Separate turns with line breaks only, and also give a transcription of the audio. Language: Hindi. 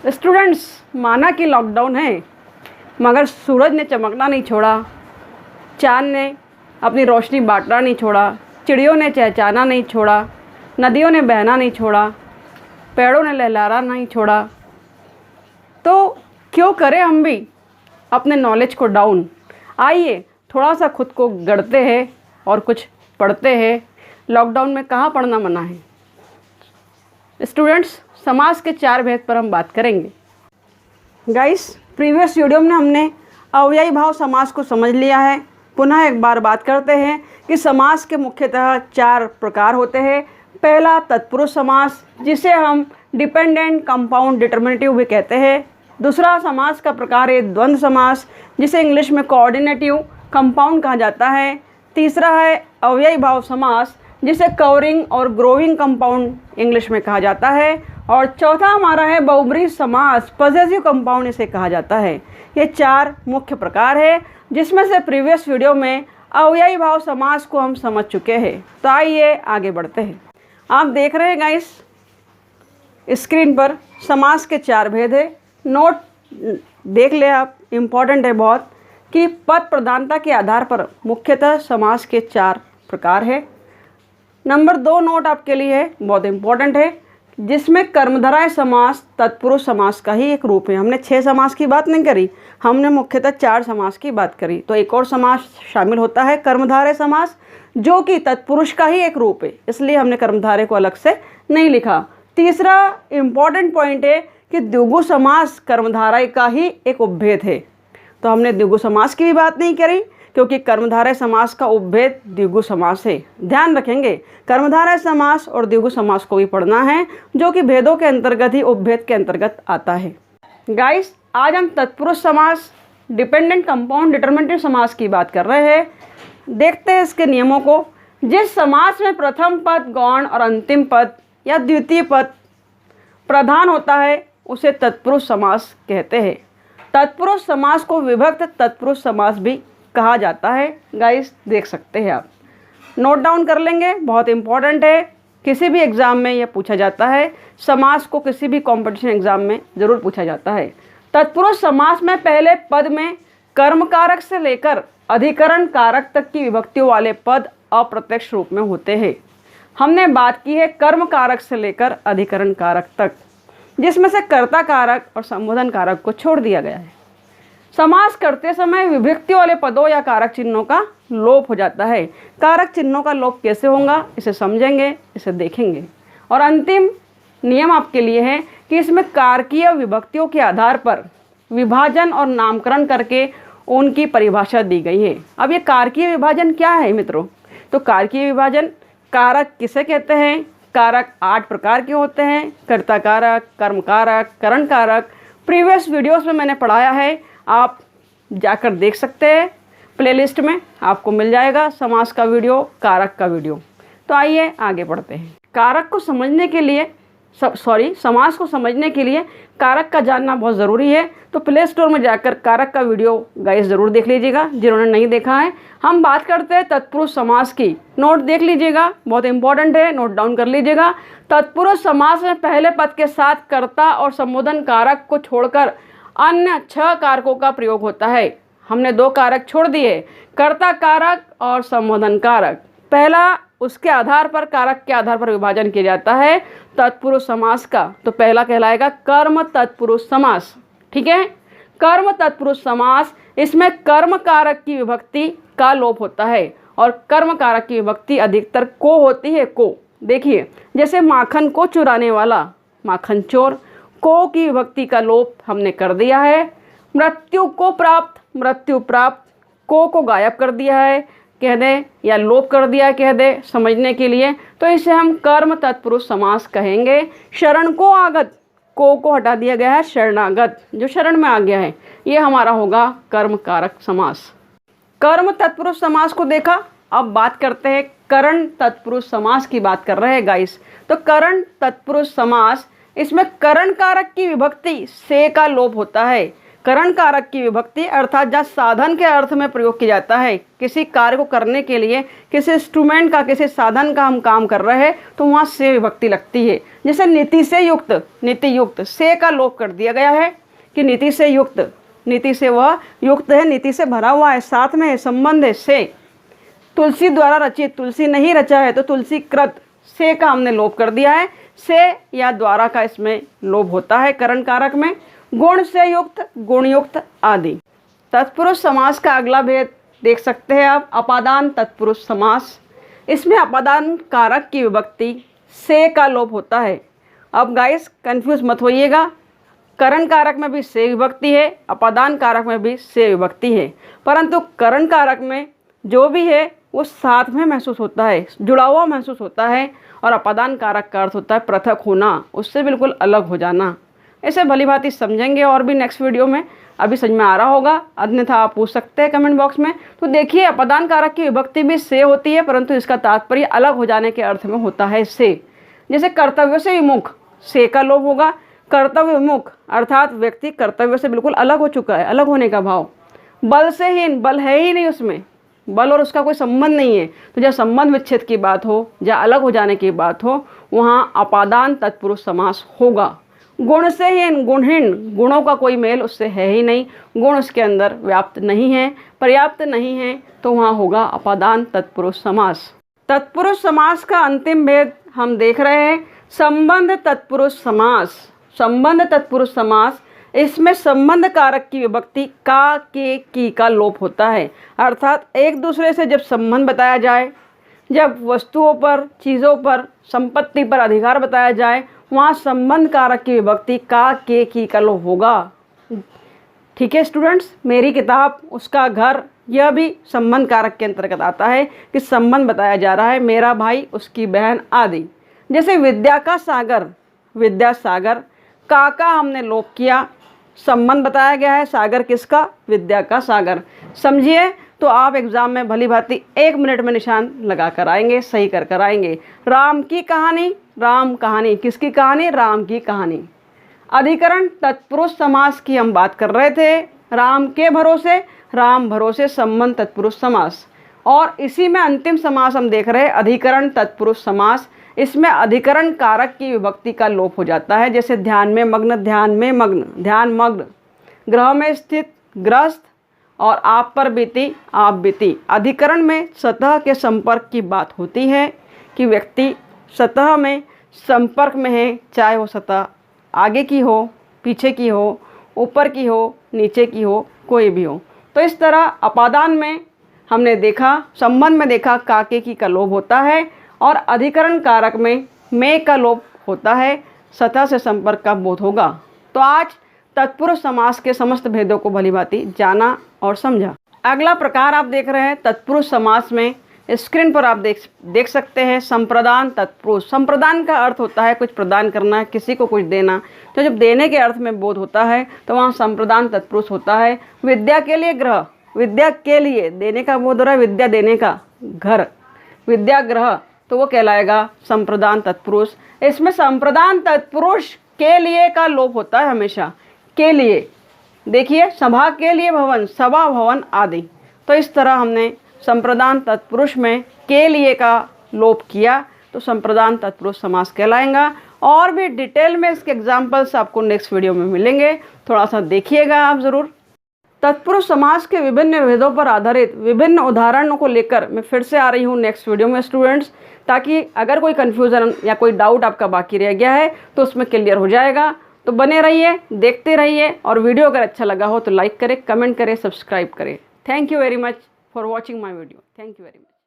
स्टूडेंट्स, माना कि लॉकडाउन है मगर सूरज ने चमकना नहीं छोड़ा, चाँद ने अपनी रोशनी बांटना नहीं छोड़ा, चिड़ियों ने चहचहाना नहीं छोड़ा, नदियों ने बहना नहीं छोड़ा, पेड़ों ने लहलहाना नहीं छोड़ा। तो क्यों करें हम भी अपने नॉलेज को डाउन। आइए थोड़ा सा खुद को गढ़ते हैं और कुछ पढ़ते हैं। लॉकडाउन में कहाँ पढ़ना मना है। स्टूडेंट्स, समास के 4 भेद पर हम बात करेंगे। गाइस, प्रीवियस वीडियो में हमने अव्ययी भाव समास को समझ लिया है। पुनः एक बार बात करते हैं कि समास के मुख्यतः 4 प्रकार होते हैं। पहला तत्पुरुष समास, जिसे हम डिपेंडेंट कंपाउंड डिटर्मिनेटिव भी कहते हैं। दूसरा समास का प्रकार है द्वंद्व समास, जिसे इंग्लिश में कोऑर्डिनेटिव कंपाउंड कहा जाता है। तीसरा है अव्ययी भाव समास, जिसे कवरिंग और ग्रोविंग कंपाउंड इंग्लिश में कहा जाता है। और चौथा हमारा है बहुब्रीहि समास, पॉसेसिव कंपाउंड इसे कहा जाता है। ये 4 मुख्य प्रकार है, जिसमें से प्रीवियस वीडियो में अव्ययी भाव समास को हम समझ चुके हैं। तो आइए आगे बढ़ते हैं। आप देख रहे हैं गाइस स्क्रीन पर समास के 4 भेद है। नोट देख ले आप, इम्पॉर्टेंट है बहुत, कि पद प्रधानता के आधार पर मुख्यतः समास के 4 प्रकार है। नंबर 2 नोट आपके लिए है, बहुत इम्पॉर्टेंट है, जिसमें कर्मधारय समास तत्पुरुष समास का ही एक रूप है। हमने 6 समास की बात नहीं करी, हमने मुख्यतः 4 समास की बात करी। तो एक और समास शामिल होता है कर्मधारय समास, जो कि तत्पुरुष का ही एक रूप है, इसलिए हमने कर्मधारय को अलग से नहीं लिखा। तीसरा इम्पॉर्टेंट पॉइंट है कि द्विगु समास कर्मधारय का ही एक उपभेद है। तो हमने द्विगु समास की भी बात नहीं करी, क्योंकि कर्मधारय समास का उपभेद द्विगु समास है। ध्यान रखेंगे, कर्मधारय समास और द्विगु समास को भी पढ़ना है, जो कि भेदों के अंतर्गत ही उपभेद के अंतर्गत आता है। गाइस, आज हम तत्पुरुष समास, डिपेंडेंट कंपाउंड डिटर्मिनेटिव समास की बात कर रहे हैं। देखते हैं इसके नियमों को। जिस समास में प्रथम पद गौण और अंतिम पद या द्वितीय पद प्रधान होता है उसे तत्पुरुष समास कहते हैं। तत्पुरुष समास को विभक्त तत्पुरुष समास भी कहा जाता है। गाइस, देख सकते हैं आप, नोट डाउन कर लेंगे, बहुत इंपॉर्टेंट है। किसी भी एग्ज़ाम में यह पूछा जाता है, समास को किसी भी कंपटीशन एग्ज़ाम में ज़रूर पूछा जाता है। तत्पुरुष समास में पहले पद में कर्म कारक से लेकर अधिकरण कारक तक की विभक्तियों वाले पद अप्रत्यक्ष रूप में होते हैं। हमने बात की है कर्म कारक से लेकर अधिकरण कारक तक, जिसमें से कर्ता कारक और संबोधन कारक को छोड़ दिया गया है। समास करते समय विभक्ति वाले पदों या कारक चिन्हों का लोप हो जाता है। कारक चिन्हों का लोप कैसे होगा, इसे समझेंगे, इसे देखेंगे। और अंतिम नियम आपके लिए है कि इसमें कारकीय विभक्तियों के आधार पर विभाजन और नामकरण करके उनकी परिभाषा दी गई है। अब ये कारकीय विभाजन क्या है मित्रों? तो कारकीय विभाजन, कारक किसे कहते हैं? कारक 8 प्रकार के होते हैं। कर्ता कारक, कर्म कारक, करण कारक। प्रीवियस वीडियोस में मैंने पढ़ाया है, आप जाकर देख सकते हैं, प्लेलिस्ट में आपको मिल जाएगा समास का वीडियो, कारक का वीडियो। तो आइए आगे बढ़ते हैं। कारक को समझने के लिए समास को समझने के लिए कारक का जानना बहुत ज़रूरी है। तो प्ले स्टोर में जाकर कारक का वीडियो गाइस ज़रूर देख लीजिएगा, जिन्होंने नहीं देखा है। हम बात करते हैं तत्पुरुष समास की। नोट देख लीजिएगा, बहुत इंपॉर्टेंट है, नोट डाउन कर लीजिएगा। तत्पुरुष समास में पहले पद के साथ कर्ता और संबोधन कारक को छोड़कर अन्य 6 कारकों का प्रयोग होता है। हमने 2 कारक छोड़ दिए, कर्ता कारक और संबोधन कारक। पहला, उसके आधार पर, कारक के आधार पर विभाजन किया जाता है तत्पुरुष समास का। तो पहला कहलाएगा कर्म तत्पुरुष समास। ठीक है, कर्म तत्पुरुष समास, इसमें कर्म कारक की विभक्ति का लोप होता है और कर्म कारक की विभक्ति अधिकतर को होती है। को देखिए, जैसे माखन को चुराने वाला, माखन चोर। को की विभक्ति का लोप हमने कर दिया है। मृत्यु को प्राप्त, मृत्यु प्राप्त। को गायब कर दिया है कह दे, या लोप कर दिया कह दे समझने के लिए, तो इसे हम कर्म तत्पुरुष समास कहेंगे। शरण को आगत, को हटा दिया गया है, शरणागत, जो शरण में आ गया है, ये हमारा होगा कर्म कारक समास। कर्म तत्पुरुष समास को देखा। अब बात करते हैं करण तत्पुरुष समास की बात कर रहे हैं गाइस। तो करण तत्पुरुष समास, इसमें करण कारक की विभक्ति से का लोप होता है। करण कारक की विभक्ति अर्थात जहाँ साधन के अर्थ में प्रयोग किया जाता है, किसी कार्य को करने के लिए किसी इंस्ट्रूमेंट का, किसी साधन का हम काम कर रहे हैं तो वहाँ से विभक्ति लगती है। जैसे नीति से युक्त, नीति युक्त, से का लोप कर दिया गया है कि नीति से युक्त, नीति से वह युक्त है, नीति से भरा हुआ है, साथ में है, संबंध है। से तुलसी द्वारा रचित, तुलसी नहीं रचा है तो तुलसी कृत, से का हमने लोप कर दिया है। से या द्वारा का इसमें लोप होता है करण कारक में। गुण से युक्त, गुणयुक्त आदि। तत्पुरुष समास का अगला भेद देख सकते हैं आप, अपादान तत्पुरुष समास। इसमें अपादान कारक की विभक्ति से का लोप होता है। अब गाइस कंफ्यूज मत होइएगा, करण कारक में भी से विभक्ति है, अपादान कारक में भी से विभक्ति है, परंतु करण कारक में जो भी है वो साथ में महसूस होता है, जुड़ा हुआ महसूस होता है, और अपादान कारक का अर्थ होता है पृथक होना, उससे बिल्कुल अलग हो जाना। ऐसे भली भांति समझेंगे और भी नेक्स्ट वीडियो में, अभी समझ में आ रहा होगा, अन्यथा आप पूछ सकते हैं कमेंट बॉक्स में। तो देखिए अपादान कारक की विभक्ति भी से होती है, परंतु इसका तात्पर्य अलग हो जाने के अर्थ में होता है से। जैसे कर्तव्य से विमुख, से का लोप होगा। कर्तव्य विमुख अर्थात व्यक्ति कर्तव्य से बिल्कुल अलग हो चुका है, अलग होने का भाव। बल से हीन, बल है ही नहीं उसमें, बल और उसका कोई संबंध नहीं है। तो जहाँ संबंध विच्छेद की बात हो, जहाँ अलग हो जाने की बात हो, वहाँ अपादान तत्पुरुष समास होगा। गुण से हीन, गुणहीन, गुणों का कोई मेल उससे है ही नहीं, गुण उसके अंदर व्याप्त नहीं है, पर्याप्त नहीं है, तो वहाँ होगा अपादान तत्पुरुष समास। तत्पुरुष समास का अंतिम भेद हम देख रहे हैं, संबंध तत्पुरुष समास। संबंध तत्पुरुष समास, इसमें संबंध कारक की विभक्ति का, के, की का लोप होता है। अर्थात एक दूसरे से जब संबंध बताया जाए, जब वस्तुओं पर, चीज़ों पर, संपत्ति पर अधिकार बताया जाए, वहाँ संबंध कारक की विभक्ति का, के, की का लोप होगा। ठीक है स्टूडेंट्स, मेरी किताब उसका घर, यह भी संबंध कारक के अंतर्गत आता है कि संबंध बताया जा रहा है, मेरा भाई, उसकी बहन आदि। जैसे विद्या का सागर, विद्या सागर, का हमने लोप किया, संबंध बताया गया है, सागर किसका, विद्या का सागर। समझिए तो आप एग्जाम में भली भांति 1 मिनट में निशान लगा कर आएंगे, सही कर आएंगे। राम की कहानी, राम कहानी, किसकी कहानी, राम की कहानी। अधिकरण तत्पुरुष समास की हम बात कर रहे थे, राम के भरोसे, राम भरोसे, संबंध तत्पुरुष समास। और इसी में अंतिम समास हम देख रहे हैं, अधिकरण तत्पुरुष समास। इसमें अधिकरण कारक की विभक्ति का लोप हो जाता है। जैसे ध्यान में मग्न, ध्यान में मग्न, ध्यान मग्न। ग्रह में स्थित, ग्रस्त। और आप पर बीती, आप बीती। अधिकरण में सतह के संपर्क की बात होती है कि व्यक्ति सतह में संपर्क में है, चाहे वो सतह आगे की हो, पीछे की हो, ऊपर की हो, नीचे की हो, कोई भी हो। तो इस तरह अपादान में हमने देखा, संबंध में देखा काके की का लोप होता है, और अधिकरण कारक में का लोप होता है, सतह से संपर्क का बोध होगा। तो आज तत्पुरुष समास के समस्त भेदों को भली भांति जाना और समझा। अगला प्रकार आप देख रहे हैं तत्पुरुष समास में, स्क्रीन पर आप देख सकते हैं संप्रदान तत्पुरुष। संप्रदान का अर्थ होता है कुछ प्रदान करना, किसी को कुछ देना। तो जब देने के अर्थ में बोध होता है तो वहाँ संप्रदान तत्पुरुष होता है। विद्या के लिए ग्रह, विद्या के लिए देने का बोध हो रहा है, विद्या देने का, घर, विद्या ग्रह, तो वो कहलाएगा संप्रदान तत्पुरुष। इसमें संप्रदान तत्पुरुष के लिए का लोप होता है हमेशा, के लिए। देखिए सभा के लिए भवन, सभा भवन आदि। तो इस तरह हमने संप्रदान तत्पुरुष में के लिए का लोप किया, तो संप्रदान तत्पुरुष समास कहलाएगा। और भी डिटेल में इसके एग्जाम्पल्स आपको नेक्स्ट वीडियो में मिलेंगे, थोड़ा सा देखिएगा आप ज़रूर। तत्पुरुष समास के विभिन्न भेदों पर आधारित विभिन्न उदाहरणों को लेकर मैं फिर से आ रही हूँ नेक्स्ट वीडियो में स्टूडेंट्स, ताकि अगर कोई कन्फ्यूज़न या कोई डाउट आपका बाकी रह गया है तो उसमें क्लियर हो जाएगा। तो बने रहिए, देखते रहिए, और वीडियो अगर अच्छा लगा हो तो लाइक करें, कमेंट करें, सब्सक्राइब करें। Thank you very much for watching my video. Thank you very much.